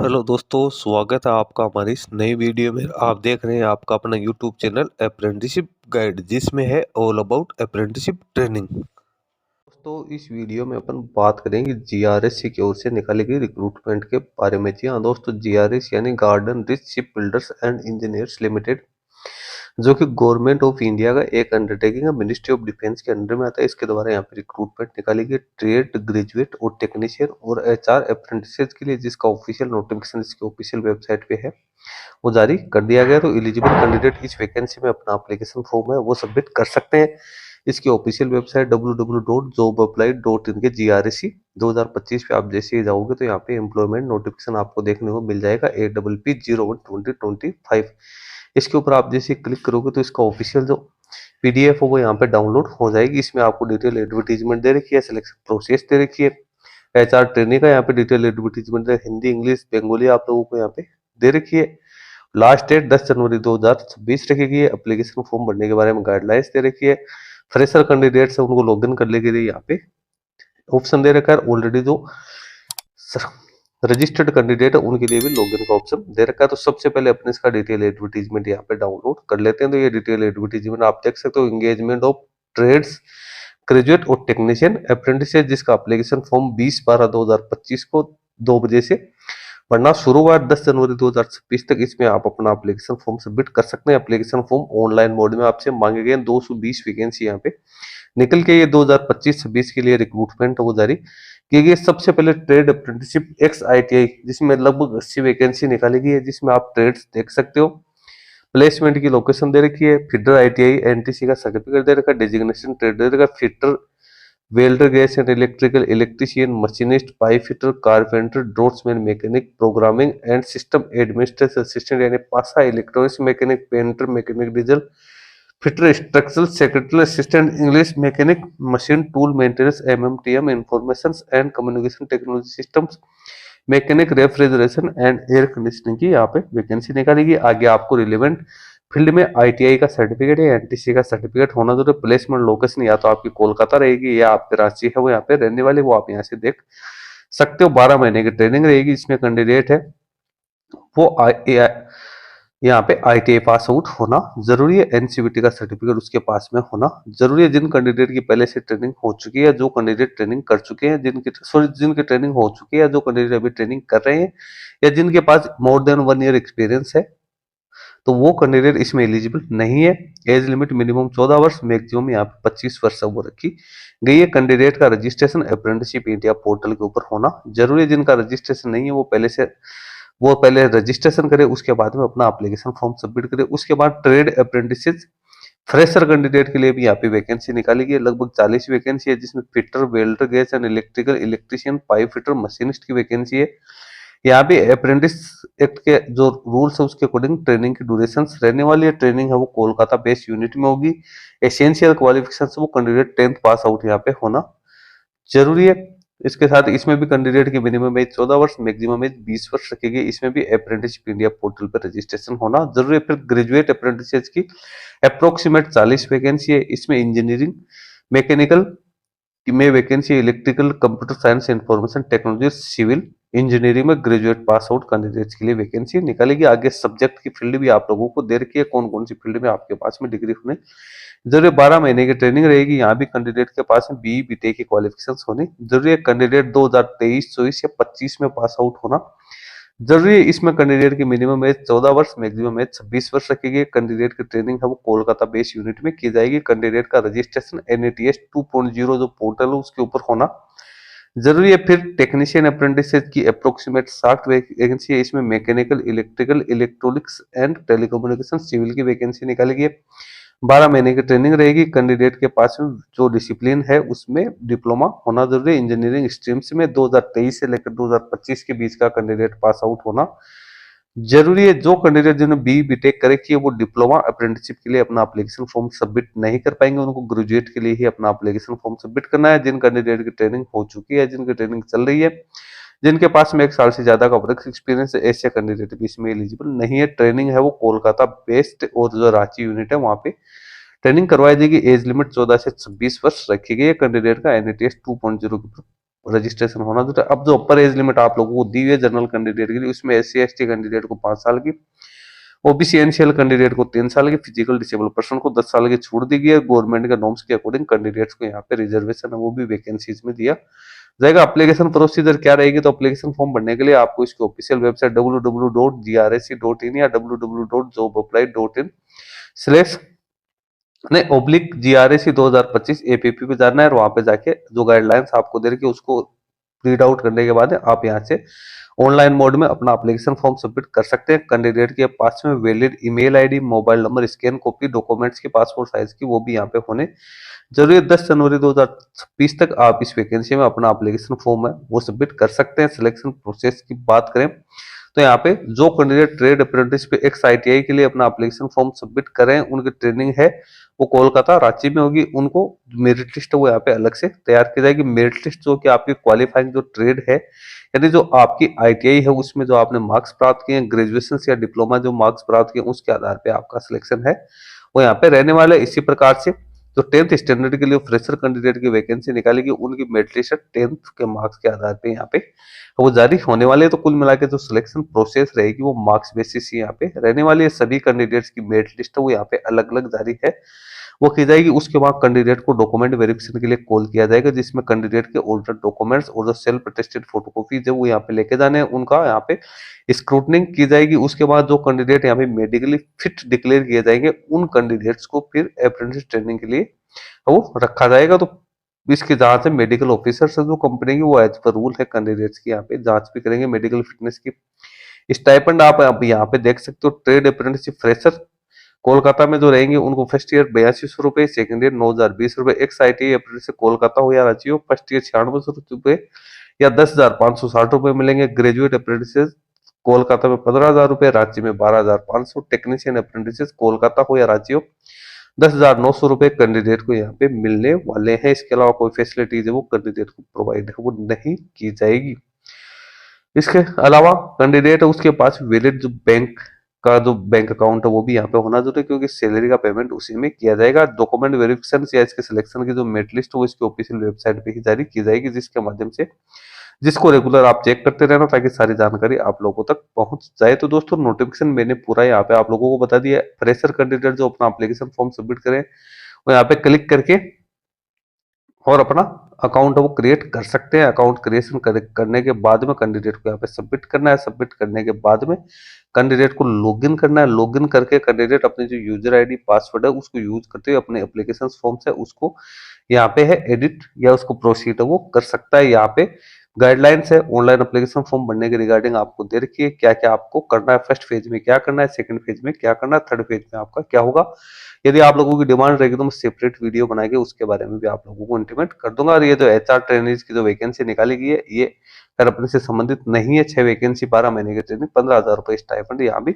Hello दोस्तों, स्वागत है आपका हमारी इस नई वीडियो में। आप देख रहे हैं आपका अपना यूट्यूब चैनल अप्रेंटिसशिप गाइड, जिसमें है ऑल अबाउट अप्रेंटिसशिप ट्रेनिंग। दोस्तों, इस वीडियो में अपन बात करेंगे जीआरएस की ओर से निकाली गई रिक्रूटमेंट के बारे में। जी हाँ दोस्तों, जीआरएस यानी garden rich ship builders and engineers limited, जो कि गवर्नमेंट ऑफ इंडिया का एक अंडरटेकिंग है, मिनिस्ट्री ऑफ डिफेंस के अंडर में आता है। इसके द्वारा यहाँ पे रिक्रूटमेंट निकाली गई ट्रेड ग्रेजुएट और टेक्नीशियन और एचआर अप्रेंटिसेस के लिए, जिसका ऑफिशियल नोटिफिकेशन इसकी ऑफिशियल वेबसाइट पे है, वो जारी कर दिया गया। तो एलिजिबल कैंडिडेट इस वैकेंसी में अपना एप्लीकेशन फॉर्म है वो सबमिट कर सकते हैं। इसकी ऑफिशियल वेबसाइट www.jobapply.in के GRSC 2025 पे आप जैसे ही जाओगे तो यहाँ पे एम्प्लॉयमेंट नोटिफिकेशन आपको देखने को मिल जाएगा APP01 2025। इसके ऊपर आप जैसे क्लिक करोगे तो इसका ऑफिशियल जो PDF है वो यहाँ पे डाउनलोड हो जाएगी। इसमें आपको डिटेल एडवर्टीजमेंट दे रखी है, सिलेक्शन प्रोसेस दे रखी है, HR ट्रेनिंग का यहाँ पे detail advertisement Hindi English Bengali आप लोगों को यहाँ पे दे रखी है। लास्ट डेट 10 जनवरी 2026 रखी गई है। एप्लीकेशन फॉर्म भरने के बारे में गाइडलाइंस दे रखी है। फ्रेशर कैंडिडेट्स है उनको लॉगिन करने के लिए यहाँ पे ऑप्शन दे रखा है। ऑलरेडी जो रजिस्टर्ड कैंडिडेट है उनके लिए भी लॉगिन का ऑप्शन दे रखा है। तो सबसे पहले अपने इसका डिटेल एडवर्टीजमेंट यहाँ पे डाउनलोड कर लेते हैं। तो ये डिटेल एडवर्टीजमेंट आप देख सकते हो, एंगेजमेंट ऑफ ट्रेड्स ग्रेजुएट और टेक्नीशियन अप्रेंटिस, जिसका एप्लीकेशन फॉर्म 20/12/2025 को 2 बजे से भरना शुरू हुआ 10 जनवरी 2026 तक। इसमें आप अपना एप्लीकेशन फॉर्म सबमिट कर सकते हैं। एप्लीकेशन फॉर्म ऑनलाइन मोड में आपसे मांगे गए 220 वैकेंसी यहाँ पे निकल के ये 2025-26 के लिए रिक्रूटमेंट वो जारी की गई। सबसे पहले ट्रेड अप्रेंटिसशिप एक्स ITI, जिसमें लगभग 80 वैकेंसी निकाली गई है, जिसमें आप ट्रेड्स देख सकते हो। प्लेसमेंट की लोकेशन दे रखी है। फिटर ITI NTC का सर्टिफिकेट दे रखा है। डेजिग्नेशन ट्रेड दे रखा है। Fitter, welder, gas and electrical, electrician, machinist, pipe fitter, carpenter, draughtsman, mechanic, programming and system administration assistant यानी पासा, electronics mechanic, painter, mechanic diesel fitter, structural secretary assistant, English mechanic, machine tool maintenance, MMTM, information and communication technology systems, mechanic, refrigeration and air conditioning की यहाँ पे vacancy निकालेगी। आगे आपको relevant field में ITI का सर्टिफिकेट या NTC का सर्टिफिकेट होना जरूरी। प्लेसमेंट लोकेशन या तो आपकी कोलकाता रहेगी या आपके रांची है वो यहाँ पे रहने वाले, वो आप यहाँ से देख सकते हो। 12 महीने की ट्रेनिंग रहेगी। इसमें कैंडिडेट है वो यहाँ पे ITI पास आउट होना जरूरी है। NCVT का सर्टिफिकेट उसके पास में होना जरूरी है। जिन कैंडिडेट की पहले से ट्रेनिंग हो चुकी है, जो कैंडिडेट ट्रेनिंग कर चुके हैं, जिनकी ट्रेनिंग हो चुकी है, जो कैंडिडेट अभी ट्रेनिंग कर रहे हैं, या जिनके पास मोर देन 1 ईयर एक्सपीरियंस है, तो वो कैंडिडेट इसमें एलिजिबल नहीं है। एज लिमिट मिनिमम 14 वर्ष, मैक्सिमम यहाँ पे 25 वर्ष वो रखी गई है। कैंडिडेट का रजिस्ट्रेशन अप्रेंटिसशिप इंडिया पोर्टल के ऊपर होना जरूरी है। जिनका रजिस्ट्रेशन नहीं है वो पहले रजिस्ट्रेशन करे, उसके बाद में अपना एप्लीकेशन फॉर्म सबमिट करे। उसके बाद ट्रेड अप्रेंटिसेस फ्रेशर कैंडिडेट के लिए भी यहाँ पे वैकेंसी निकाली गई है। लगभग 40 वैकेंसी है, जिसमें fitter, welder, gas and electrical, electrician, pipe fitter, machinist की वैकेंसी है। यहाँ पे अप्रेंटिस एक्ट के जो रूल्स है उसके अकॉर्डिंग ट्रेनिंग की ड्यूरेशन रहने वाली है। ट्रेनिंग है वो कोलकाता बेस्ड यूनिट में होगी। एसेंशियल क्वालिफिकेशन वो कैंडिडेट 10th पास आउट यहाँ पे होना जरूरी है। इसके साथ इसमें भी कैंडिडेट की मिनिमम एज 14 वर्ष, मैक्सिमम एज 20 वर्ष रखी गई। इसमें भी अप्रेंटिसशिप इंडिया पोर्टल पर रजिस्ट्रेशन होना जरूरी है। फिर ग्रेजुएट अप्रेंटिस की अप्रोक्सीमेट 40 वैकेंसी है। इसमें इंजीनियरिंग, मैकेनिकल में vacancy, electrical, computer science, information technology, civil engineering में ग्रेजुएट पास आउट कैंडिडेट्स के लिए वैकेंसी निकालेगी। आगे सब्जेक्ट की फील्ड भी आप लोगों को दे रखी है, कौन कौन सी फील्ड में आपके पास में डिग्री होने जरूरी। 12 महीने की ट्रेनिंग रहेगी। यहाँ भी कैंडिडेट के पास में BE BTech की क्वालिफिकेशन होनी जरूरी है। कैंडिडेट 2023, 24 या 25 में पास आउट होना जरूरी है। इसमें कैंडिडेट की मिनिमम एज 14 वर्ष, मैक्सिमम एज 26 वर्ष रखी गई। कैंडिडेट की ट्रेनिंग है वो कोलकाता बेस्ड यूनिट में की जाएगी। कैंडिडेट का रजिस्ट्रेशन NATS 2.0 जो पोर्टल है उसके ऊपर होना जरूरी है। फिर टेक्नीशियन अप्रेंटिस की अप्रोक्सीमेट 60 वैकेंसी है। इसमें mechanical, electrical, electronics and telecommunication, civil की वैकेंसी निकाली गई। 12 महीने की ट्रेनिंग रहेगी। कैंडिडेट के पास में जो डिसिप्लिन है उसमें डिप्लोमा होना जरूरी है। इंजीनियरिंग स्ट्रीम्स में 2023 से लेकर 2025 के बीच का कैंडिडेट पास आउट होना जरूरी है। जो कैंडिडेट जिन्होंने BE BTech करे की वो डिप्लोमा अप्रेंटिसशिप के लिए अपना एप्लीकेशन फॉर्म सबमिट नहीं कर पाएंगे, उनको ग्रेजुएट के लिए ही अपना एप्लीकेशन फॉर्म सबमिट करना है। जिन कैंडिडेट की ट्रेनिंग हो चुकी है, जिनकी ट्रेनिंग चल रही है, जिनके पास में 1 साल से ज्यादा का वर्क एक्सपीरियंस है, ऐसे कैंडिडेट भी इसमें एलिजिबल नहीं है। ट्रेनिंग है वो कोलकाता बेस्ड और जो रांची यूनिट है वहां पे ट्रेनिंग करवाई जाएगी। एज लिमिट 14 से 26 वर्ष रखी गई है। कैंडिडेट का NATS 2.0 के रजिस्ट्रेशन होना जरूरी है। अब जो अपर एज लिमिट आप लोगों को दी हुई है जनरल कैंडिडेट के लिए, उसमें SC/ST कैंडिडेट को 5 साल की, OBC NCL कैंडिडेट को 3 साल की, फिजिकल डिसेबल पर्सन को 10 साल की छूट दी गई है। गवर्नमेंट के नॉर्म्स के अकॉर्डिंग कैंडिडेट्स को यहाँ पे रिजर्वेशन है वो भी वैकेंसीज में दिया जाएगा। एप्लीकेशन प्रोसीजर क्या रहेगी, तो एप्लीकेशन फॉर्म भरने के लिए आपको इसकी ऑफिशियल वेबसाइट www.grse.in या www.jobapply.in/ GRSE 2025 APP पे जाना है और वहां पे जाके जो गाइडलाइंस आपको दे रखी है उसको रीड आउट करने के बाद आप यहाँ से ऑनलाइन मोड में अपना एप्लीकेशन फॉर्म सबमिट कर सकते हैं। कैंडिडेट के पास में valid email ID, mobile number, scan copy documents की पासपोर्ट साइज की वो भी यहाँ पे होने जरूरी है। 10 जनवरी 2026 तक आप इस वैकेंसी में अपना एप्लीकेशन फॉर्म है वो सबमिट कर सकते हैं। सिलेक्शन प्रोसेस की बात करें तो यहाँ पे जो कैंडिडेट ट्रेड अप्रेंटिस पे एक्स ITI के लिए अपना एप्लीकेशन फॉर्म सबमिट करें, उनकी ट्रेनिंग है वो कोलकाता रांची में होगी, उनको मेरिट लिस्ट वो यहाँ पे अलग से तैयार की जाएगी। मेरिट लिस्ट जो कि आपकी क्वालिफाइंग जो ट्रेड है यानी जो आपकी ITI है उसमें जो आपने मार्क्स प्राप्त किए, ग्रेजुएशन या डिप्लोमा जो मार्क्स प्राप्त किए उसके आधार पे आपका सिलेक्शन है वो यहाँ पे रहने वाला है। इसी प्रकार से जो 10th स्टैंडर्ड के लिए फ्रेशर कैंडिडेट की वैकेंसी निकालेगी उनकी मेरिट लिस्ट 10th के मार्क्स के आधार पे यहाँ पे वो जारी होने वाले है। तो कुल मिला के जो सिलेक्शन प्रोसेस रहेगी वो मार्क्स बेसिस यहाँ पे रहने वाली है। सभी कैंडिडेट्स की मेरिट लिस्ट वो यहाँ पे अलग अलग जारी है वो की जाएगी। उसके बाद कैंडिडेट को डॉक्यूमेंट वेरिफिकेशन के लिए कॉल किया जाएगा जिसमें कैंडिडेट के ओरिजिनल डॉक्यूमेंट्स और जो सेल्फ अटेस्टेड फोटोकॉपी है वो यहाँ पे लेके जाने हैं, उनका यहाँ पे स्क्रूटनिंग की जाएगी। उसके बाद जो कैंडिडेट यहाँ पे मेडिकली फिट डिक्लेयर किए जाएंगे उन कैंडिडेट्स को फिर अप्रेंटिस ट्रेनिंग के लिए वो रखा जाएगा। तो इसकी जांच है मेडिकल ऑफिसर से जो कंपनी की वो एज पर रूल है कैंडिडेट्स की यहाँ पे जांच भी करेंगे मेडिकल फिटनेस की। स्टाइपेंड आप यहाँ पे देख सकते हो। ट्रेड अप्रेंटिस फ्रेशर कोलकाता में जो रहेंगे उनको फर्स्ट ईयर 8200 रुपए, सेकंड ईयर 9020 रुपए, एक्स ITI अप्रेंटिस कोलकाता हो या रांची हो फर्स्ट ईयर 9600 रुपए या 10,560 रुपए मिलेंगे। ग्रेजुएट अप्रेंटिस कोलकाता में 15,000 रुपए, रांची में 12,500। टेक्नीशियन अप्रेंटिस कोलकाता हो या रांची हो 10,900 रुपए कैंडिडेट को यहाँ पे मिलने वाले हैं। इसके अलावा कोई फैसिलिटीज है वो कैंडिडेट को प्रोवाइड है वो नहीं की जाएगी। इसके अलावा कैंडिडेट है उसके पास वैलिड जो बैंक का जो बैंक अकाउंट है वो भी यहाँ पे होना जरूरी है क्योंकि सैलरी का पेमेंट उसी में किया जाएगा। डॉक्यूमेंट वेरिफिकेशन या इसके सिलेक्शन की जो मेरिट लिस्ट वो इसकी ऑफिशियल वेबसाइट पे ही जारी की जाएगी जिसके माध्यम से जिसको रेगुलर आप चेक करते रहना ताकि सारी जानकारी आप लोगों तक पहुंच जाए। तो दोस्तों नोटिफिकेशन मैंने पूरा यहाँ पे आप लोगों को बता दिया। फ्रेशर कैंडिडेट जो अपना एप्लीकेशन फॉर्म सबमिट करें वो यहाँ पे क्लिक करके और अपना अकाउंट वो क्रिएट कर सकते हैं। अकाउंट क्रिएशन करने के बाद में कैंडिडेट को यहाँ पे सबमिट करना है। सबमिट करने के बाद में कैंडिडेट को लॉगिन करना है। लॉगिन करके कैंडिडेट अपने जो यूजर ID पासवर्ड है उसको यूज करते हुए अपने एप्लीकेशन फॉर्म से उसको यहाँ पे है एडिट या उसको प्रोसीड वो कर सकता है। यहाँ पे गाइडलाइंस है ऑनलाइन एप्लीकेशन फॉर्म भरने के रिगार्डिंग आपको दे रखी है क्या क्या आपको करना है। फर्स्ट फेज में क्या करना है, सेकंड फेज में क्या करना है, थर्ड फेज में आपका क्या होगा। यदि आप लोगों की डिमांड रहेगी तो मैं सेपरेट वीडियो बना के उसके बारे में भी आप लोगों को इंटीमेट कर दूंगा। और ये जो HR ट्रेनिंग की जो वैकेंसी निकाली गई है ये अगर अपने से संबंधित नहीं है। 6 वैकेंसी 12 महीने की ट्रेनिंग 15,000 रुपए स्टाइपेंड यहाँ भी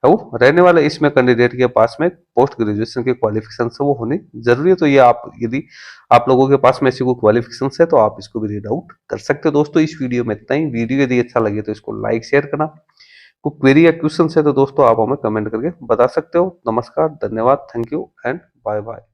है वो रहने वाला। इसमें कैंडिडेट के पास में पोस्ट ग्रेजुएशन की क्वालिफिकेशन से वो होनी जरूरी है। तो ये आप यदि आप लोगों के पास में ऐसी कोई क्वालिफिकेशन है तो आप इसको भी रीड आउट कर सकते हो। दोस्तों इस वीडियो में इतना ही। वीडियो यदि अच्छा लगे तो इसको लाइक शेयर करना। कोई क्वेरी या क्वेश्चन है तो दोस्तों आप हमें कमेंट करके बता सकते हो। नमस्कार, धन्यवाद, thank you and bye bye.